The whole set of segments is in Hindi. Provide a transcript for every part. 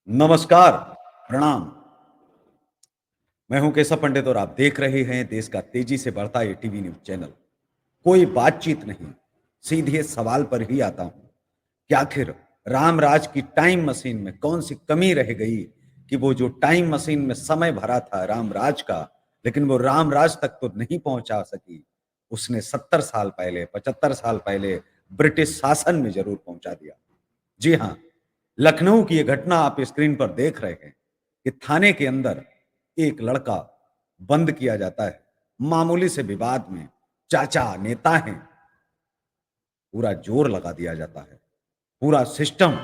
नमस्कार, प्रणाम। मैं हूं केशव पंडित और आप देख रहे हैं देश का तेजी से बढ़ता ये टीवी न्यूज़ चैनल। कोई बातचीत नहीं, सीधे सवाल पर ही आता हूं कि आखिर रामराज की टाइम मशीन में कौन-सी कमी रह गई कि वो जो टाइम मशीन में समय भरा था रामराज का, लेकिन वो रामराज तक तो नहीं पहुंचा सकी। उसने 70 साल पहले, 75 साल पहले ब्रिटिश शासन में ज़रूर पहुंचा दिया। जी हाँ, लखनऊ की ये घटना आप स्क्रीन पर देख रहे हैं कि थाने के अंदर एक लड़का बंद किया जाता है, मामूली से विवाद में। चाचा नेता हैं, पूरा जोर लगा दिया जाता है, पूरा सिस्टम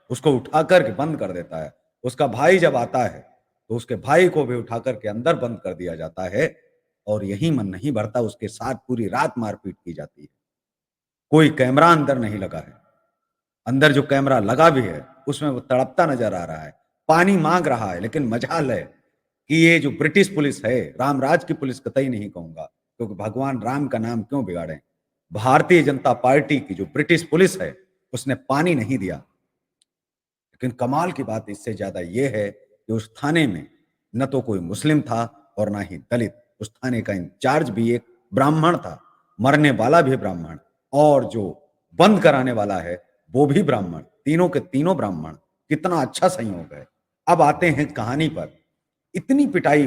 उसको उठा कर के बंद कर देता है। उसका भाई जब आता है, तो उसके भाई को भी उठा कर के अंदर बंद कर दिया जाता है और यही मन नहीं भरता, उसके साथ पूरी रात मारपीट की जाती है। कोई कैमरा अंदर नहीं लगा है। अंदर जो कैमरा लगा भी है, उसमें वो तड़पता नज़र आ रहा है, पानी माँग रहा है, लेकिन मजाल है कि ये जो ब्रिटिश पुलिस है, रामराज की पुलिस कतई नहीं कहूँगा, क्योंकि भगवान राम का नाम क्यों बिगाड़ें? भारतीय जनता पार्टी की जो ब्रिटिश पुलिस है, उसने पानी नहीं दिया। लेकिन कमाल की बात इससे ज़्यादा ये है कि उस थाने में न तो कोई मुस्लिम था और ना ही दलित। उस थाने का इंचार्ज भी एक ब्राह्मण था, मरने वाला भी ब्राह्मण और जो बंद कराने वाला है, वो भी ब्राह्मण। तीनों के तीनों ब्राह्मण। कितना अच्छा संयोग है। अब आते हैं कहानी पर। इतनी पिटाई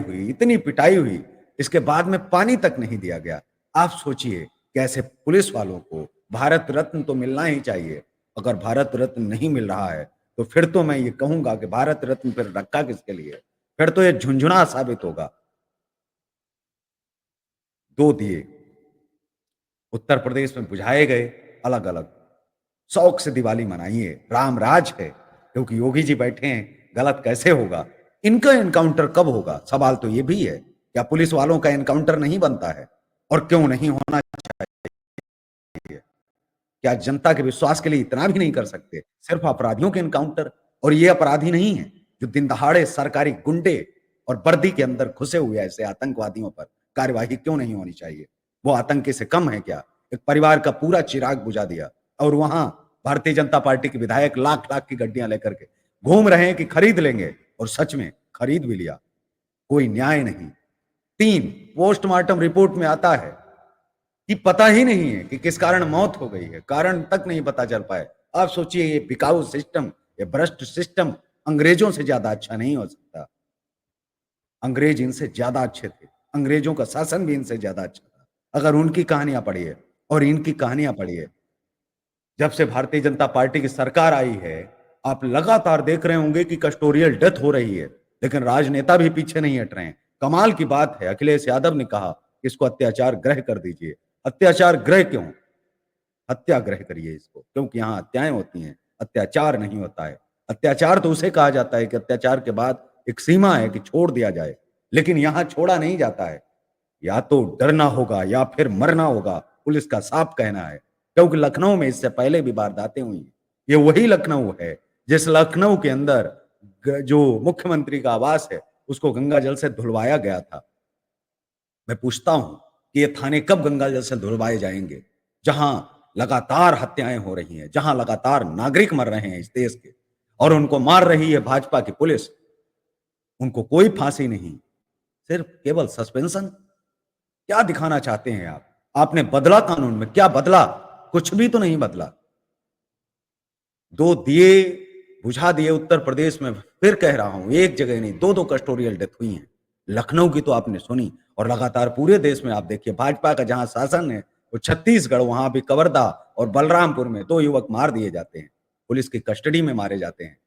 हुई, इसके बाद में पानी तक नहीं दिया गया। आप सोचिए कैसे पुलिस वालों को भारत रत्न तो मिलना ही चाहिए। अगर भारत रत्न नहीं मिल रहा है, तो फिर तो मैं ये कहूँगा कि भारत रत्न फिर रखा किसके लिए? फिर तो ये झुनझुना साबित होगा। 2 दिए उत्तर प्रदेश में बुझाए गए अलग-अलग। शौक से दिवाली मनाइए, रामराज है, क्योंकि योगी जी बैठे हैं, गलत कैसे होगा? इनका एनकाउंटर कब होगा? सवाल तो ये भी है। क्या पुलिस वालों का एनकाउंटर नहीं बनता है? और क्यों नहीं होना चाहिए? क्या जनता के विश्वास के लिए इतना भी नहीं कर सकते? सिर्फ अपराधियों के एनकाउंटर, और ये अपराधी नहीं है, जो दिन दहाड़े सरकारी गुंडे और वर्दी के अंदर घुसे हुए ऐसे आतंकवादियों पर कार्यवाही क्यों नहीं होनी चाहिए? वो आतंकी से कम है क्या? एक परिवार का पूरा चिराग बुझा दिया और वहां भारतीय जनता पार्टी के विधायक लाख-लाख की गड्डियां लेकर के घूम रहे हैं कि खरीद लेंगे, और सच में खरीद भी लिया। कोई न्याय नहीं। 3 पोस्टमार्टम रिपोर्ट में आता है कि पता ही नहीं है कि किस कारण मौत हो गई है, कारण तक नहीं पता चल पाए। आप सोचिए ये बिकाऊ सिस्टम, ये भ्रष्ट सिस्टम अंग्रेजों से ज्यादा अच्छा नहीं हो सकता। अंग्रेज इनसे ज्यादा अच्छे थे, अंग्रेजों का शासन भी इनसे ज्यादा अच्छा था। अगर उनकी कहानियां पढ़िए और इनकी कहानियां पढ़िए। जब से भारतीय जनता पार्टी की सरकार आई है, आप लगातार देख रहे होंगे कि कस्टोरियल डेथ हो रही है, लेकिन राजनेता भी पीछे नहीं हट रहे हैं। कमाल की बात है, अखिलेश यादव ने कहा कि इसको अत्याचार गृह कर दीजिए। अत्याचार गृह क्यों? हत्याग्रह करिए इसको, क्योंकि यहाँ हत्याएं होती हैं, अत्याचार नहीं होता है। अत्याचार तो उसे कहा जाता है कि अत्याचार के बाद एक सीमा है कि छोड़ दिया जाए, लेकिन यहाँ छोड़ा नहीं जाता है। या तो डरना होगा या फिर मरना होगा, पुलिस का साफ कहना है। क्योंकि लखनऊ में इससे पहले भी वारदातें हुई हैं। ये वही लखनऊ है जिस लखनऊ के अंदर जो मुख्यमंत्री का आवास है, उसको गंगा जल से धुलवाया गया था। मैं पूछता हूं कि ये थाने कब गंगा जल से धुलवाए जाएंगे? जहां लगातार हत्याएं हो रही हैं, जहां लगातार नागरिक मर रहे हैं इस देश के, और उनको मार रही है भाजपा की पुलिस। उनको कोई फांसी नहीं, सिर्फ केवल सस्पेंशन। क्या दिखाना चाहते हैं आप? आपने बदला कानून में, क्या बदला? कुछ भी तो नहीं बदला। 2 दिए बुझा दिए उत्तर प्रदेश में। फिर कह रहा हूं, एक जगह नहीं, 2-2 कस्टोरियल डेथ हुई हैं। लखनऊ की तो आपने सुनी, और लगातार पूरे देश में आप देखिए भाजपा का जहां शासन है, वो छत्तीसगढ़, वहां भी कवर्धा और बलरामपुर में 2 युवक मार दिए जाते हैं, पुलिस की कस्टडी में मारे जाते हैं।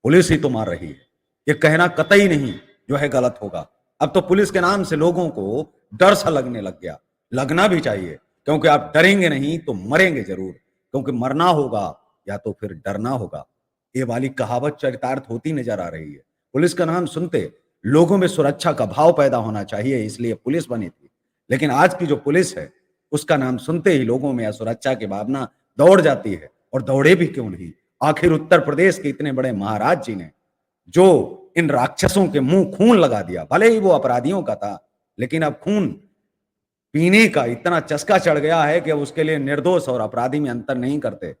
पुलिस ही तो मार रही है। ये कहना कतई नहीं जो है गलत होगा। अब तो पुलिस के नाम से लोगों को डर सा लगने लग गया। लगना भी चाहिए, क्योंकि आप डरेंगे नहीं तो मरेंगे जरूर। क्योंकि मरना होगा या तो फिर डरना होगा। ये वाली कहावत चरितार्थ होती नजर आ रही है। पुलिस का नाम सुनते लोगों में सुरक्षा का भाव पैदा होना चाहिए, इसलिए पुलिस बनी थी। लेकिन आज की जो पुलिस है, उसका नाम सुनते ही लोगों में असुरक्षा की भावना दौड़ जाती है। और दौड़े भी क्यों नहीं? आखिर उत्तर प्रदेश के इतने बड़े महाराज जी ने जो इन राक्षसों के मुंह खून लगा दिया, भले ही वो अपराधियों का था, लेकिन अब खून पीने का इतना चस्का चढ़ गया है कि अब उसके लिए निर्दोष और अपराधी में अंतर नहीं करते।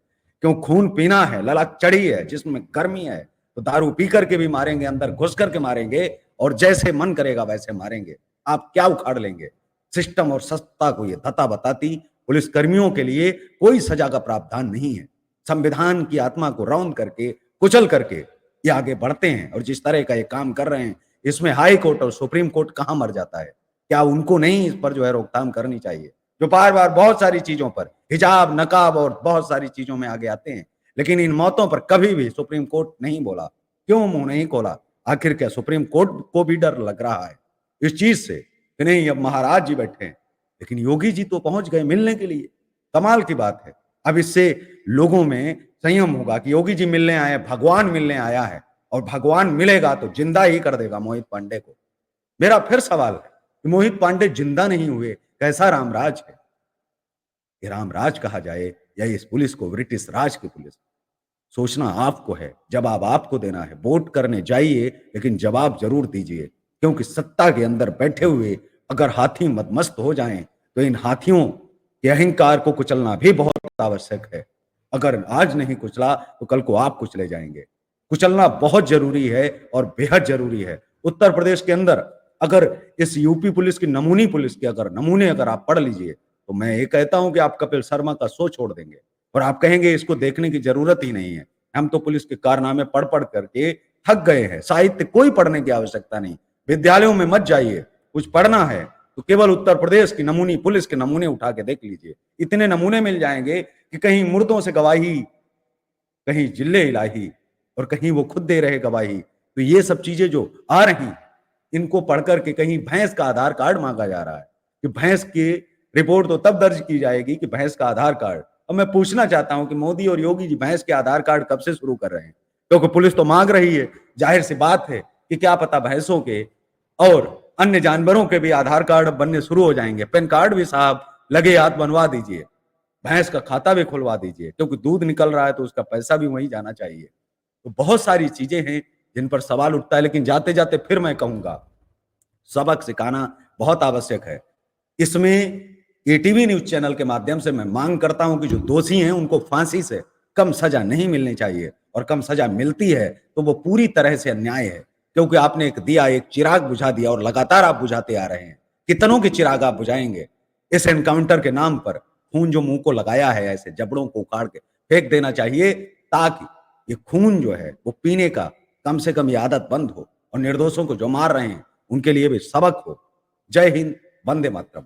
क्यों खून पीना है, ललक चढ़ी है, जिसमें गर्मी है, तो दारू पी करके भी मारेंगे, अंदर घुस करके मारेंगे और जैसे मन करेगा वैसे मारेंगे। आप क्या उखाड़ लेंगे? सिस्टम और सत्ता को ये धता बताती पुलिस कर्मियों के लिए कोई सजा का प्रावधान नहीं है। संविधान की आत्मा को रौंद करके, कुचल करके ये आगे बढ़ते हैं और जिस तरह का ये काम कर रहे हैं, इसमें हाई कोर्ट और सुप्रीम कोर्ट कहां मर जाता है? क्या उनको नहीं इस पर जो है रोकथाम करनी चाहिए? जो बार-बार बहुत सारी चीजों पर हिजाब, नकाब और बहुत सारी चीजों में आगे आते हैं, लेकिन इन मौतों पर कभी भी सुप्रीम कोर्ट नहीं बोला। क्यों मुंह नहीं खोला? आखिर क्या सुप्रीम कोर्ट को भी डर लग रहा है इस चीज से कि नहीं अब महाराज जी बैठे हैं, लेकिन योगी जी तो पहुंच गए मिलने के लिए। कमाल की बात है। अब इससे लोगों में संयम होगा कि योगी जी मिलने आए, भगवान मिलने आया है और भगवान मिलेगा तो जिंदा ही कर देगा मोहित पांडे को। मेरा फिर सवाल है कि मोहित पांडे जिंदा नहीं हुए, कैसा रामराज है? ये रामराज कहा जाए या इस पुलिस को ब्रिटिश राज की पुलिस? सोचना आपको है, जवाब आपको देना है। वोट करने जाइए लेकिन जवाब जरूर दीजिए, क्योंकि सत्ता के अंदर बैठे हुए अगर हाथी मदमस्त हो जाएं तो इन हाथियों के अहंकार को कुचलना भी बहुत आवश्यक है। अगर आज नहीं कुचला तो कल को आप कुचले जाएंगे। कुचलना बहुत जरूरी है और बेहद जरूरी है। उत्तर प्रदेश के अंदर अगर इस यूपी पुलिस की, नमूनी पुलिस के अगर नमूने अगर आप पढ़ लीजिए तो मैं ये कहता हूं कि आप कपिल शर्मा का शो छोड़ देंगे और आप कहेंगे इसको देखने की जरूरत ही नहीं है। हम तो पुलिस के कारनामे पढ़ पढ़ करके थक गए हैं। साहित्य कोई पढ़ने की आवश्यकता नहीं। विद्यालयों में मत जाइए, कुछ पढ़ना है तो केवल उत्तर प्रदेश की नमूनी पुलिस के नमूने उठा के देख लीजिए। इतने नमूने मिल जाएंगे कि कहीं मुर्दों से गवाही, कहीं जिले इलाही और कहीं वो खुद दे रहे गवाही। तो ये सब चीजें जो आ रही, इनको पढ़ करके कहीं भैंस का आधार कार्ड मांगा जा रहा है कि भैंस की रिपोर्ट तो तब दर्ज की जाएगी कि भैंस का आधार कार्ड। अब मैं पूछना चाहता हूं कि मोदी और योगी जी भैंस के आधार कार्ड कब से शुरू कर रहे हैं? क्योंकि पुलिस तो मांग रही है। जाहिर सी बात है कि क्या पता भैंसों के और अन्य जानवरों के भी आधार कार्ड बनने शुरू हो जाएंगे। पैन कार्ड भी साहब लगे हाथ बनवा दीजिए, भैंस का खाता भी खुलवा दीजिए, क्योंकि दूध निकल रहा है तो उसका पैसा भी वहीं जाना चाहिए। तो बहुत सारी चीजें हैं जिन पर सवाल उठता है, लेकिन जाते जाते फिर मैं कहूंगा सबक सिखाना बहुत आवश्यक है। इसमें एटीवी न्यूज चैनल के माध्यम से मैं मांग करता हूं कि जो दोषी हैं उनको फांसी से कम सजा नहीं मिलनी चाहिए, और कम सजा मिलती है तो वो पूरी तरह से अन्याय है। क्योंकि आपने एक दिया, एक चिराग बुझा दिया और लगातार आप बुझाते आ रहे हैं। कितनों के चिराग आप बुझाएंगे? इस एनकाउंटर के नाम पर खून जो मुंह को लगाया है, ऐसे जबड़ों को उखाड़ के फेंक देना चाहिए, ताकि ये खून जो है वो पीने का कम से कम ये आदत बंद हो और निर्दोषों को जो मार रहे हैं उनके लिए भी सबक हो। जय हिंद, वंदे मातरम।